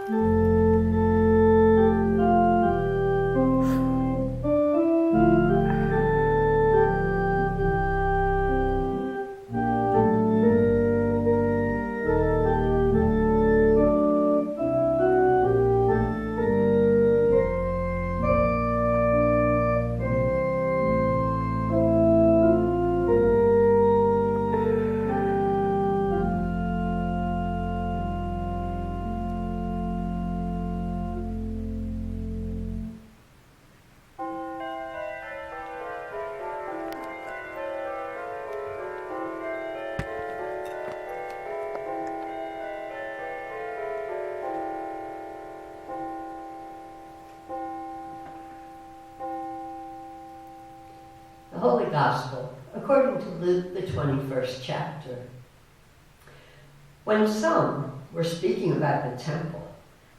The Holy Gospel, according to Luke, the 21st chapter. When some were speaking about the temple,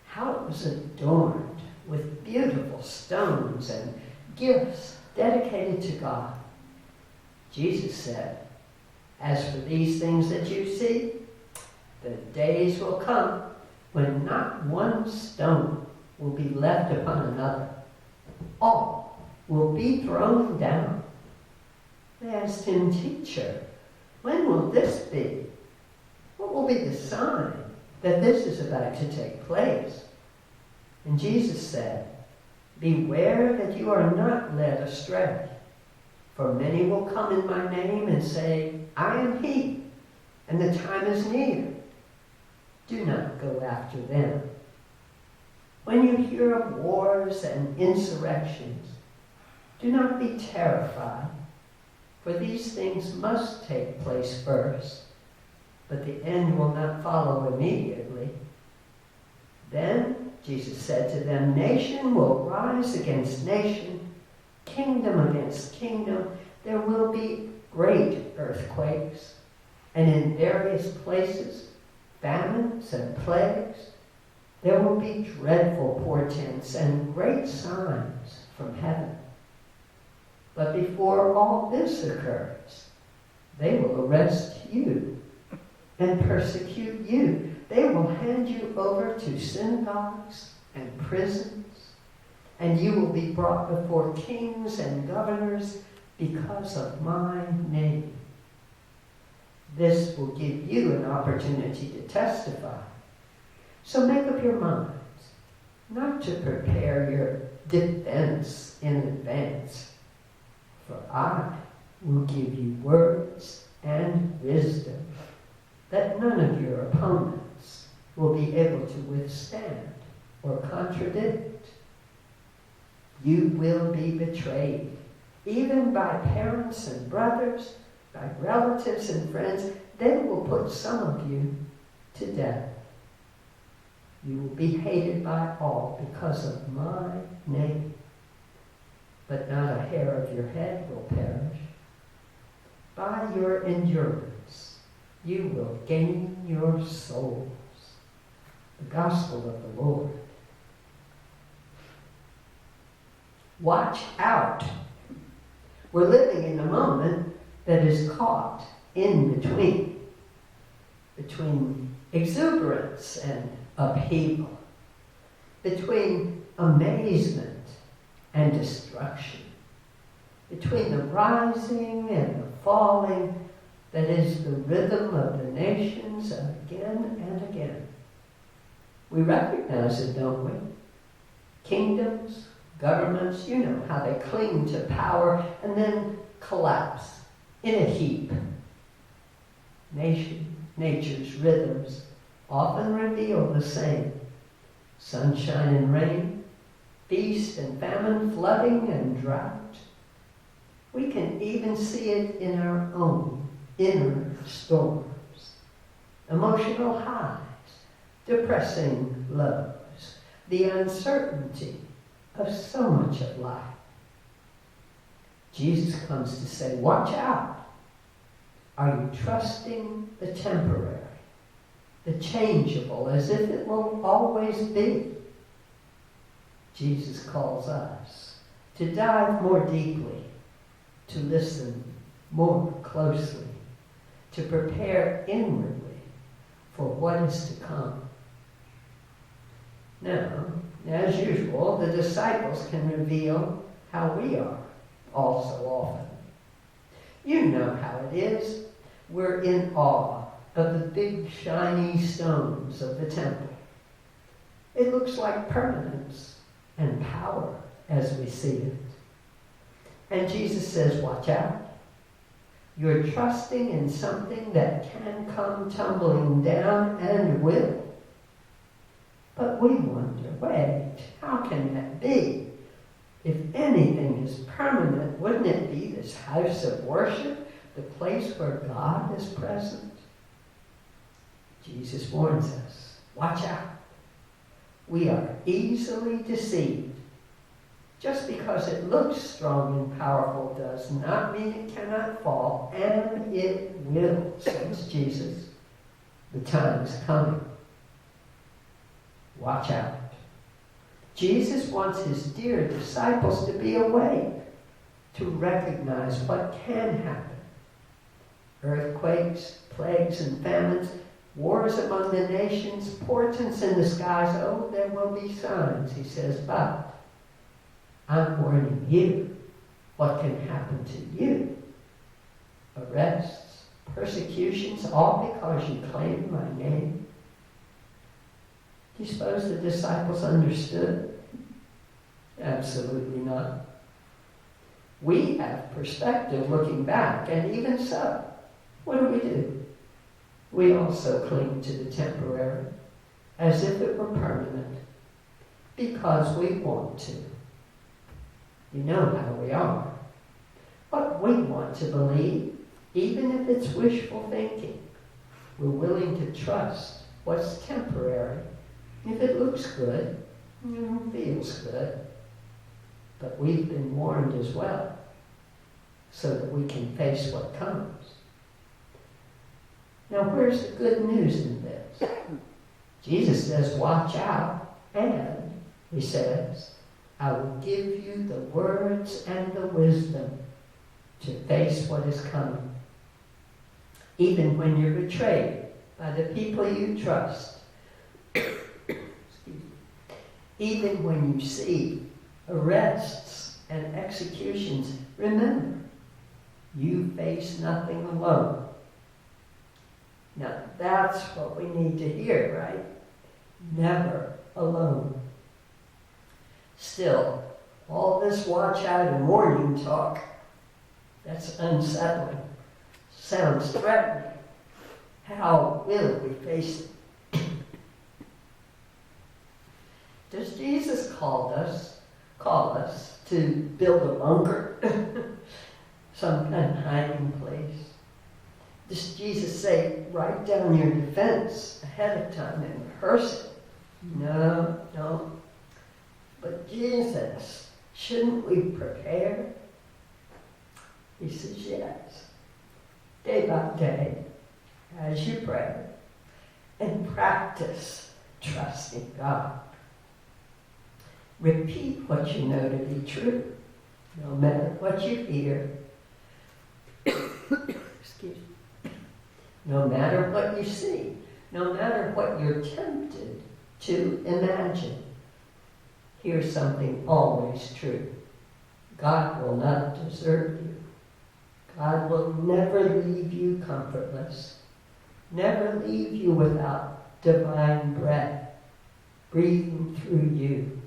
how it was adorned with beautiful stones and gifts dedicated to God, Jesus said, "As for these things that you see, the days will come when not one stone will be left upon another. All will be thrown down." They asked him, "Teacher, when will this be? What will be the sign that this is about to take place?" And Jesus said, "Beware that you are not led astray. For many will come in my name and say, 'I am he,' and the time is near. Do not go after them. When you hear of wars and insurrections, do not be terrified. For these things must take place first, but the end will not follow immediately." Then Jesus said to them, "Nation will rise against nation, kingdom against kingdom. There will be great earthquakes, and in various places famines and plagues. There will be dreadful portents and great signs from heaven. But before all this occurs, they will arrest you and persecute you. They will hand you over to synagogues and prisons, and you will be brought before kings and governors because of my name. This will give you an opportunity to testify. So make up your minds not to prepare your defense in advance. For I will give you words and wisdom that none of your opponents will be able to withstand or contradict. You will be betrayed, even by parents and brothers, by relatives and friends. They will put some of you to death. You will be hated by all because of my name. But not a hair of your head will perish. By your endurance, you will gain your souls." The Gospel of the Lord. Watch out. We're living in a moment that is caught in between exuberance and upheaval, between amazement and destruction, between the rising and the falling that is the rhythm of the nations again and again. We recognize it, don't we? Kingdoms, governments, you know how they cling to power and then collapse in a heap. Nature's rhythms often reveal the same. Sunshine and rain, feast and famine, flooding and drought. We can even see it in our own inner storms. Emotional highs, depressing lows, the uncertainty of so much of life. Jesus comes to say, watch out. Are you trusting the temporary, the changeable, as if it will always be? Jesus calls us to dive more deeply, to listen more closely, to prepare inwardly for what is to come. Now, as usual, the disciples can reveal how we are all so often. You know how it is. We're in awe of the big shiny stones of the temple. It looks like permanence and power as we see it. And Jesus says, watch out. You're trusting in something that can come tumbling down and will. But we wonder, wait, how can that be? If anything is permanent, wouldn't it be this house of worship, the place where God is present? Jesus warns us, watch out. We are easily deceived. Just because it looks strong and powerful does not mean it cannot fall, and it will, says Jesus. The time is coming. Watch out. Jesus wants his dear disciples to be awake, to recognize what can happen. Earthquakes, plagues, and famines, wars among the nations, portents in the skies. Oh, there will be signs, he says, but I'm warning you what can happen to you. Arrests, persecutions, all because you claim my name. Do you suppose the disciples understood? Absolutely not. We have perspective looking back, and even so, what do? We also cling to the temporary, as if it were permanent, because we want to. You know how we are. What we want to believe, even if it's wishful thinking, we're willing to trust what's temporary. If it looks good, feels good. But we've been warned as well, so that we can face what comes. Now, where's the good news in this? Jesus says, watch out, and he says, I will give you the words and the wisdom to face what is coming. Even when you're betrayed by the people you trust, even when you see arrests and executions, remember, you face nothing alone. Now, that's what we need to hear, right? Never alone. Still, all this watch out and warning talk, that's unsettling. Sounds threatening. How will we face it? Does Jesus call us to build a bunker? Some kind of hiding place? Does Jesus say, write down your defense ahead of time and rehearse it? No. But Jesus, shouldn't we prepare? He says, yes. Day by day, as you pray, and practice trusting God. Repeat what you know to be true, no matter what you hear. Excuse me. No matter what you see, no matter what you're tempted to imagine. Here's something always true. God will not desert you. God will never leave you comfortless, never leave you without divine breath breathing through you.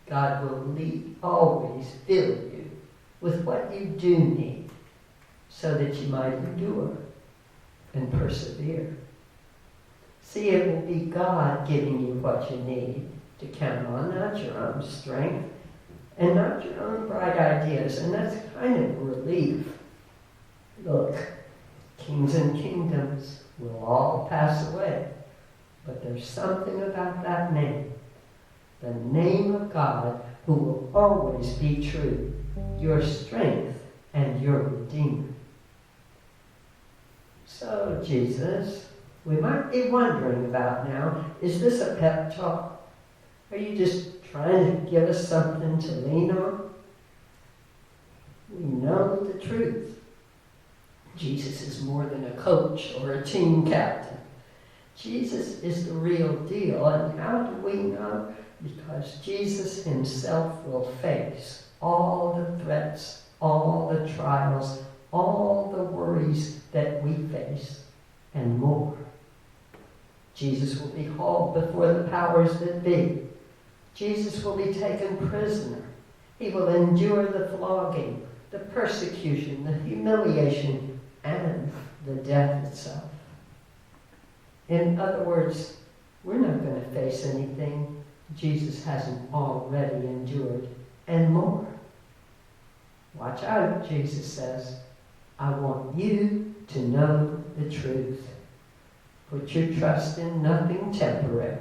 God will always fill you with what you do need so that you might endure and persevere. See, it will be God giving you what you need to count on, not your own strength and not your own bright ideas. And that's kind of a relief. Look, kings and kingdoms will all pass away, but there's something about that name, the name of God, who will always be true, your strength and your Redeemer. So, Jesus, we might be wondering about now, is this a pep talk? Are you just trying to give us something to lean on? We know the truth. Jesus is more than a coach or a team captain. Jesus is the real deal. And how do we know? Because Jesus himself will face all the threats, all the trials, all the worries that we face, and more. Jesus will be hauled before the powers that be. Jesus will be taken prisoner. He will endure the flogging, the persecution, the humiliation, and the death itself. In other words, we're not going to face anything Jesus hasn't already endured, and more. Watch out, Jesus says. I want you to know the truth. Put your trust in nothing temporary.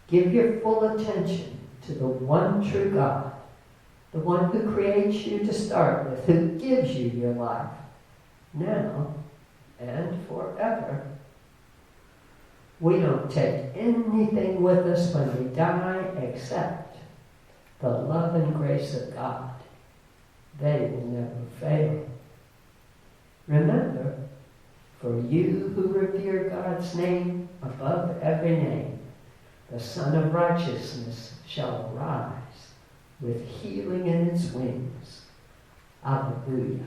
Give your full attention to the one true God, the one who creates you to start with, who gives you your life, now and forever. We don't take anything with us when we die except the love and grace of God. They will never fail. Remember, for you who revere God's name above every name, the Son of Righteousness shall rise with healing in its wings. Alleluia.